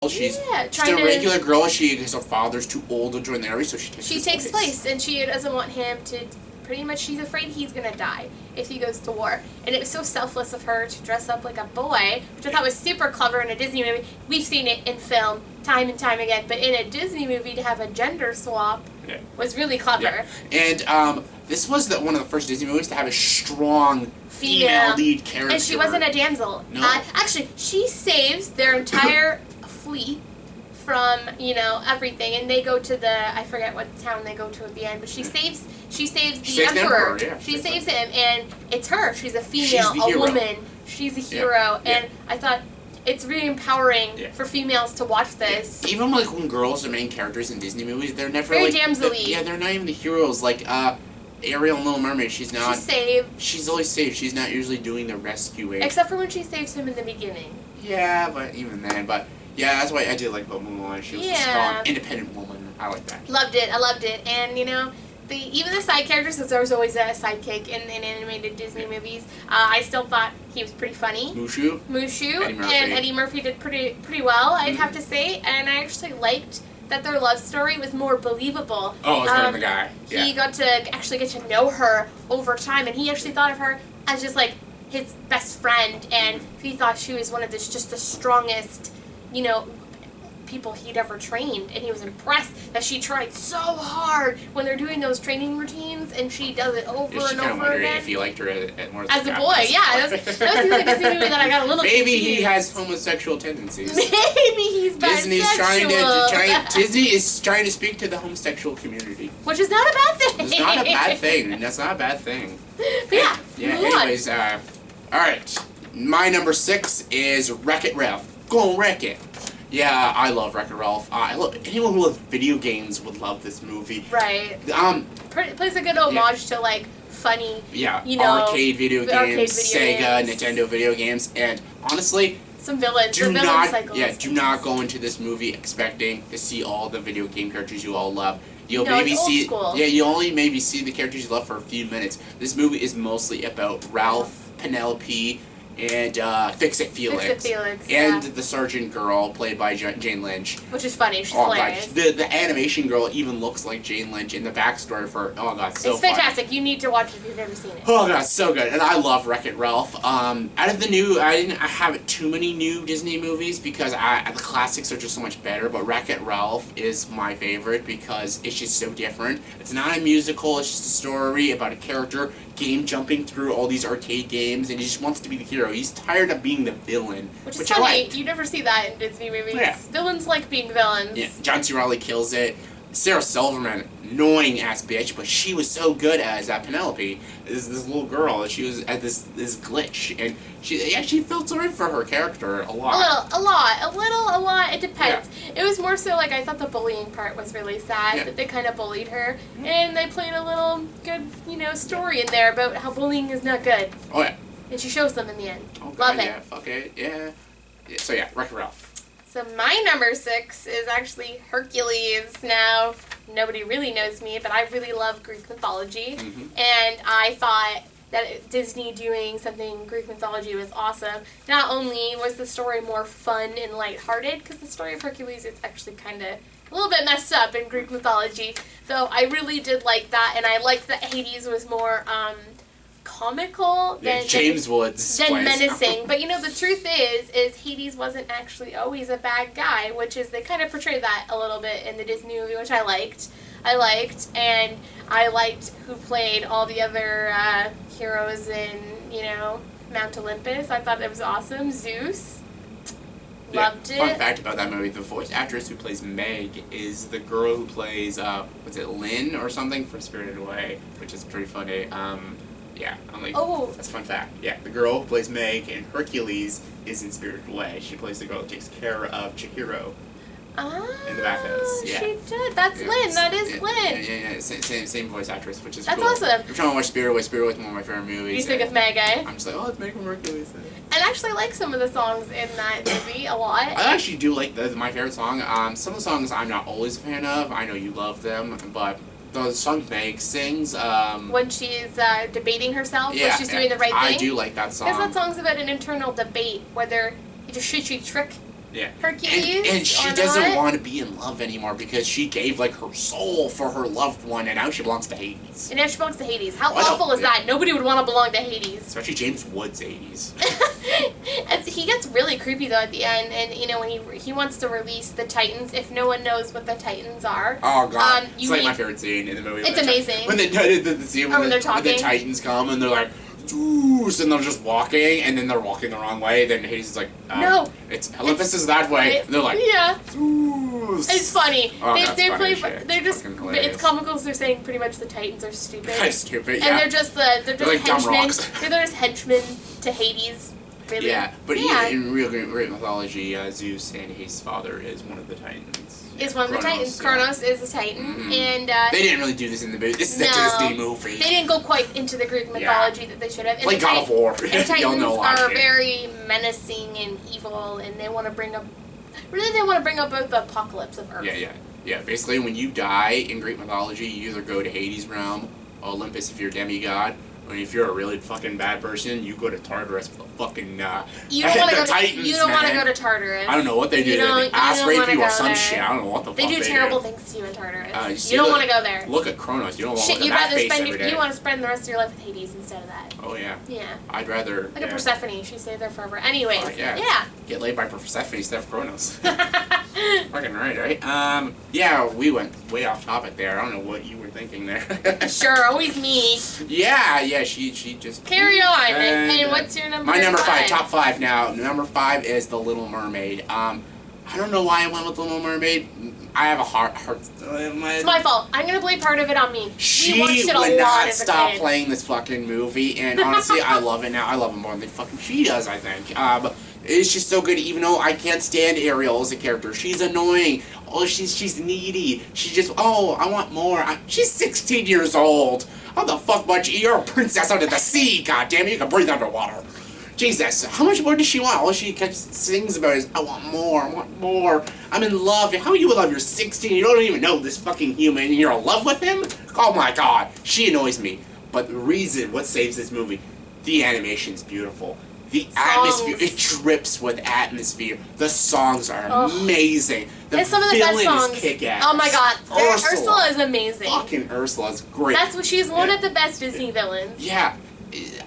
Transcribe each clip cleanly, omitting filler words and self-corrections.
She's yeah, just a regular girl. Because her father's too old to join the army, so she takes place. And she doesn't want him to. Pretty much, she's afraid he's gonna die if he goes to war. And it was so selfless of her to dress up like a boy, which I thought was super clever in a Disney movie. We've seen it in film time and time again, but in a Disney movie to have a gender swap was really clever. Yeah. And this was one of the first Disney movies to have a strong female lead character. And she wasn't a damsel. No. Actually, she saves their entire fleet from, everything, and they go to I forget what town they go to at the end, but she saves the Emperor. She saves him, and it's her. She's a female, a woman. She's a hero, and I thought it's really empowering for females to watch this. Yeah. Even when girls are main characters in Disney movies, they're never very damsel-y. They're not even the heroes. Like Ariel in Little Mermaid, she's not. She's saved. She's always saved. She's not usually doing the rescuing. Except for when she saves him in the beginning. Yeah, but even then, yeah, that's why I did like Mulan. She was a strong, independent woman. I like that. Loved it. I loved it. And, even the side characters, because there was always a sidekick in animated Disney movies, I still thought he was pretty funny. Mushu. And Eddie Murphy did pretty well, I'd have to say. And I actually liked that their love story was more believable. Oh, it's better than the guy. Yeah. He got to actually get to know her over time, and he actually thought of her as just like his best friend, and he thought she was one of the strongest, people he'd ever trained, and he was impressed that she tried so hard when they're doing those training routines, and she does it over and over again. If he liked her more as a boy, yeah, that was the Disney movie that I got a little maybe confused. He has homosexual tendencies. Maybe he's bisexual. Disney is trying to speak to the homosexual community, which is not a bad thing. It's not a bad thing. That's not a bad thing. But Anyways, all right. My number 6 is Wreck-It Ralph. Go on, wreck it. Yeah, I love Wreck-It Ralph. Anyone who loves video games would love this movie. Right. Plays a good homage to like funny. Yeah. Arcade video games, Sega, Nintendo video games, and honestly, some villains. Do not go into this movie expecting to see all the video game characters you all love. You'll maybe see. Yeah, you only maybe see the characters you love for a few minutes. This movie is mostly about Ralph, Penelope, and Fix-It Felix. And the sergeant girl, played by Jane Lynch. Which is funny, she's hilarious. God. The animation girl even looks like Jane Lynch in the backstory for, oh god, so it's fantastic. You need to watch it if you've never seen it. Oh god, so good. And I love Wreck-It Ralph. Out of the new, I haven't too many new Disney movies because the classics are just so much better, but Wreck-It Ralph is my favorite because it's just so different. It's not a musical, it's just a story about a character game jumping through all these arcade games, and he just wants to be the hero. He's tired of being the villain, which is funny. You never see that in Disney movies. Yeah. Villains like being villains. Yeah, John C. Reilly kills it. Sarah Silverman, annoying ass bitch, but she was so good as Penelope, this little girl. She was at this glitch, and she felt sorry for her character a lot. A lot. It depends. Yeah. It was more so like I thought the bullying part was really sad that they kind of bullied her, and they played a little good story in there about how bullying is not good. Oh yeah. And she shows them in the end. Okay, Love it. Yeah. Fuck it. Yeah. So yeah, Wreck-It Ralph. So my number 6 is actually Hercules. Now, nobody really knows me, but I really love Greek mythology. Mm-hmm. And I thought that Disney doing something Greek mythology was awesome. Not only was the story more fun and lighthearted, because the story of Hercules is actually kind of a little bit messed up in Greek mythology, though I really did like that, and I liked that Hades was more comical than James Woods than menacing. But the truth is Hades wasn't actually always a bad guy, which is they kind of portray that a little bit in the Disney movie, which I liked, and I liked who played all the other heroes in Mount Olympus. I thought it was awesome. Zeus. Loved it. Fun fact about that movie, the voice actress who plays Meg is the girl who plays Lynn or something from Spirited Away, which is pretty funny. Yeah, that's a fun fact. Yeah, the girl who plays Meg in Hercules is in Spirited Away. She plays the girl that takes care of Chihiro in the bathhouse. Yeah. She did. That's Lynn. That is Lynn. Yeah. Same voice actress, which is That's cool. awesome. I'm trying to watch Spirited Away. Spirited Away is one of my favorite movies. You think of Meg, eh? I'm just like, oh, it's Meg from Hercules. And I actually like some of the songs in that movie a lot. I actually do like my favorite song. Some of the songs I'm not always a fan of. I know you love them, but the song Meg sings when she's debating herself, when she's doing the right thing. I do like that song. Because that song's about an internal debate, whether should she trick Yeah. Hercules. And she or doesn't not. want to be in love anymore because she gave like her soul for her loved one, and now she belongs to Hades. And now she belongs to Hades. How Why don't- awful is that? Nobody would want to belong to Hades. Especially James Woods' 80s. And he gets really creepy though at the end, and you know when he wants to release the Titans. If no one knows what the Titans are, Oh god, you it's like need- my favorite scene in the movie. It's amazing. When the scene Oh, when when they're the talking? Titans come and they're like, Zeus, and they're just walking, and then they're walking the wrong way. Then Hades is like, No. it's Olympus is that way. Right? And they're like, yeah, Zeus. it's funny. Oh, they that's they funny play. as shit. They're just. Fucking hilarious. It's comical. 'Cause they're saying pretty much the Titans are stupid. Kind of stupid, yeah. And they're just they're just like dumb henchmen. rocks. They're just henchmen to Hades. Really. Yeah, but yeah. in real Greek mythology, Zeus and his father is one of the Titans. Is one of the Titans. yeah. Kronos is a Titan, Mhm. and They didn't really do this in the movie. This is a No. Disney movie. they didn't go quite into the Greek mythology that they should have. And Like the God of War. And Y'all Titans know a lot are of shit. very menacing and evil, and they want to bring up. Really, they want to bring up the apocalypse of Earth. Yeah. Basically, when you die in Greek mythology, you either go to Hades realm, Olympus if you're a demigod, or if you're a really fucking bad person, you go to Tartarus for the fucking You don't want to the go. Titans, You don't want to man. go to Tartarus. I don't know what they do. You don't- They you ass don't rape wanna you or go some there. shit. I don't know what the They fuck do they terrible things to you in Tartarus. you see You don't the- want to go there. Look at Kronos. You don't want to Shit, look you'd at that rather face spend. every day. You want to spend the rest of your life with Hades instead of that. Oh yeah. Yeah. I'd rather Like a Persephone, she stayed there forever. Anyways, Oh, yeah. yeah. get laid by Persephone instead of Kronos. Fucking right? Yeah, we went way off topic there. I don't know what you were thinking there. Sure, always me. Yeah, she just Carry on. And, And what's your number? my number five, top five now. Number 5 is The Little Mermaid. I don't know why I went with The Little Mermaid. I have a heart. It's my fault. I'm gonna blame part of it on me. She we watched it a would lot not as a stop kid. playing this fucking movie, and honestly, I love it now. I love it more than fucking she does, I think. It's just so good, even though I can't stand Ariel as a character. She's annoying. Oh, she's needy. She just, I want more. She's 16 years old. How the fuck much? You're a princess under the sea, goddammit. You can breathe underwater. Jesus, how much more does she want? All she sings about is, I want more. I'm in love. How are you in love? You're 16, you don't even know this fucking human, and you're in love with him? Oh my god, she annoys me. But the reason, what saves this movie, the animation's beautiful. The atmosphere, it drips with atmosphere. The songs are amazing. The And some of the best villain songs. is kick-ass. Oh my god, Ursula is amazing. Fucking Ursula's great. That's what she's one of the best Disney villains. Yeah.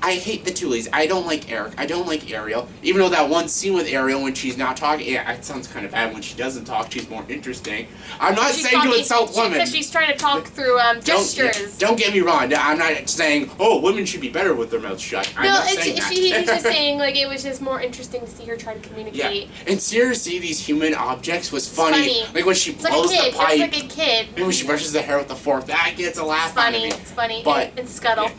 I hate the two leads. I don't like Eric. I don't like Ariel. Even though that one scene with Ariel when she's not talking, yeah, it sounds kind of bad. When she doesn't talk, she's more interesting. I'm not saying to insult women. Because she's trying to talk through gestures. Don't get me wrong. I'm not saying, women should be better with their mouths shut. I'm not saying that. He's just saying like it was just more interesting to see her try to communicate. Yeah. And seriously, these human objects was funny. Like when she It's like blows a kid. the pipe. It's like a kid. And when she brushes the hair with the fork, that gets a laugh out of me. It's funny. But and Scuttle.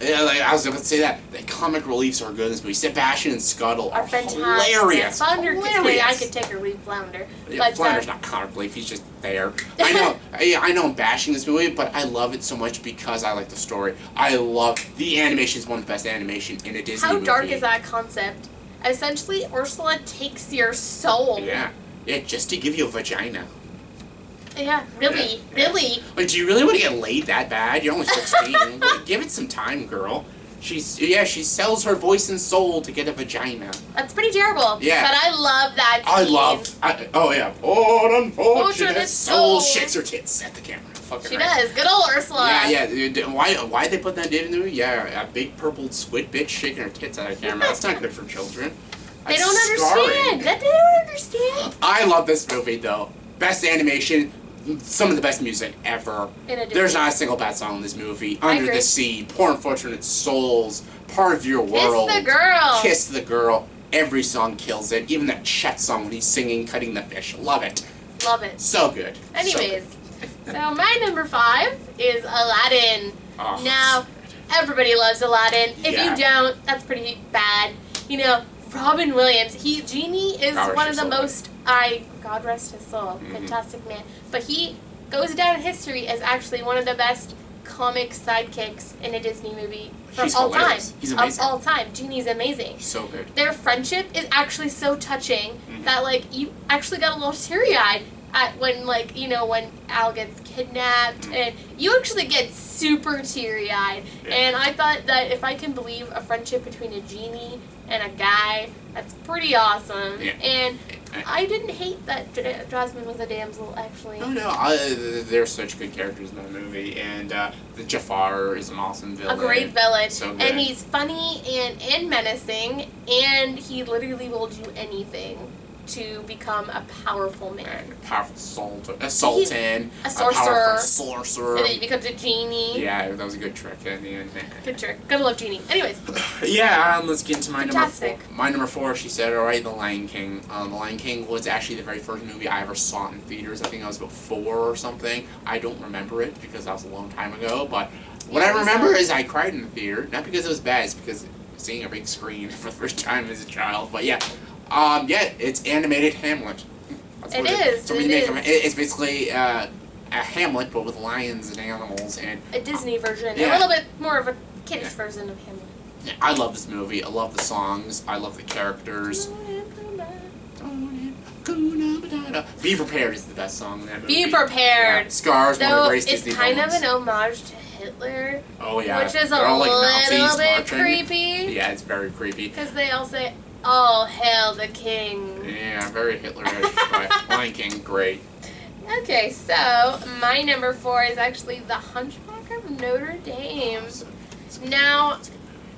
Yeah, like, I was going to say that. The comic reliefs are good in this movie. Sebastian and Scuttle are fantastic. hilarious. Flounder, hilarious. I could take or leave Flounder. Yeah, But, Flounder's not comic relief. He's just there. I know. I know I'm bashing this movie, but I love it so much because I like the story. I love the animation. Is one of the best animation in a Disney movie. How dark is that concept? Essentially, Ursula takes your soul. Yeah, just to give you a vagina. Yeah, really, Yeah. really. Like, do you really want to get laid that bad? You're only 16. Like, give it some time, girl. She sells her voice and soul to get a vagina. That's pretty terrible. Yeah. But I love that scene. Oh yeah. Oh, unfortunate Fortunate soul soul. shakes her tits at the camera. Fucking She right. does. Good old Ursula. Yeah. Why they put that in the movie? Yeah, a big purple squid bitch shaking her tits at the camera. That's not good for children. They That's don't scarring. understand. They don't understand. I love this movie though. Best animation. Some of the best music ever. In a There's Disney. not a single bad song in this movie. I Under agree. the Sea, Poor Unfortunate Souls, Part of Your World. Kiss the girl. Kiss the Girl. Every song kills it. Even that Chet song when he's singing Cutting the Fish. Love it. Love it. So good. Anyways, so my number 5 is Aladdin. Oh, Now, everybody loves Aladdin. If Yeah. you don't, that's pretty bad. You know, Robin Williams, Genie is God rest one of his the soul. most, God rest his soul, Mhm. fantastic man. But he goes down in history as actually one of the best comic sidekicks in a Disney movie from He's all hilarious. time. He's amazing. Of all time. Genie's amazing. So good. Their friendship is actually so touching Mhm. that, like, you actually got a little teary-eyed at when, like, you know, when Al gets kidnapped, Mhm. and you actually get super teary-eyed. Yeah. And I thought that if I can believe a friendship between a genie and a guy, that's pretty awesome. Yeah. And I didn't hate that Jasmine was a damsel, actually. No, they're such good characters in that movie, and the Jafar is an awesome villain. A great villain. So good. And he's funny and menacing, and he literally will do anything to become a powerful man. A powerful sultan, a sorcerer, powerful sorcerer. And then he becomes a genie. Yeah, that was a good trick at the end. Good trick. Gotta love Genie. Anyways. Yeah, let's get into my Fantastic. number 4. My number 4, she said, alright, The Lion King. The Lion King was actually the very first movie I ever saw in theaters. I think I was about 4 or something. I don't remember it because that was a long time ago, but what I remember is I cried in the theater. Not because it was bad, it's because seeing a big screen for the first time as a child. But yeah, it's animated Hamlet. That's It what is. So it's basically a Hamlet, but with lions and animals and A Disney version. Yeah. A little bit more of a kiddish version of Hamlet. yeah, I love this movie. I love the songs. I love the characters. Be Prepared is the best song in that movie. Be Prepared. Yeah. Scars, one of the Though greatest it's Disney kind villains. of an homage to Hitler, Oh yeah, which is a They're all, like, little Nazis bit marching. creepy. Yeah, it's very creepy. Because they all say, "Oh, hail the king." Yeah, very Hitlerish. But Lion King, great. Okay, so my number 4 is actually The Hunchback of Notre Dame. Now,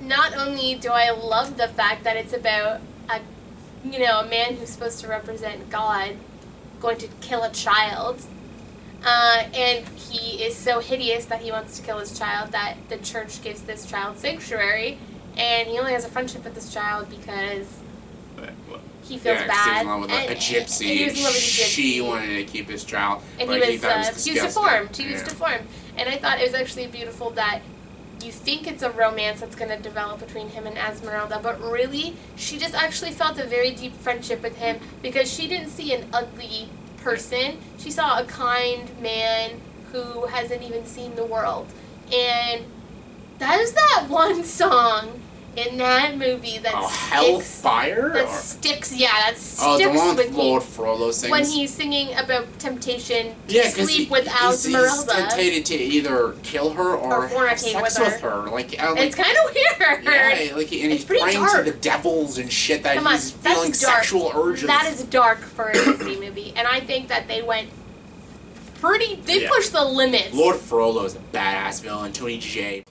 not only do I love the fact that it's about a man who's supposed to represent God going to kill a child, and he is so hideous that he wants to kill his child that the church gives this child sanctuary, and he only has a friendship with this child because he feels Yeah, 'cause he was bad. in love with a gypsy. And he was in love with a gypsy. She wanted to keep his child, And but he thought it was was disgusting. deformed. He was Yeah. deformed. And I thought it was actually beautiful that you think it's a romance that's going to develop between him and Esmeralda, but really, she just actually felt a very deep friendship with him because she didn't see an ugly person. She saw a kind man who hasn't even seen the world. And that is that one song in that movie that Hellfire? that sticks Oh, the one with with me. Lord Frollo sings. When he's singing about temptation to Yeah, 'cause sleep he- with he's Esmeralda. tempted to either kill her or have fornicate sex with her. her. Like, It's kind of weird. yeah, like, and It's he's pretty praying dark. to the devils and shit that Come on, he's that's feeling dark. sexual urges. That is dark for a Disney movie, and I think that they went they Yeah. pushed the limits. Lord Frollo is a badass villain. Tony J.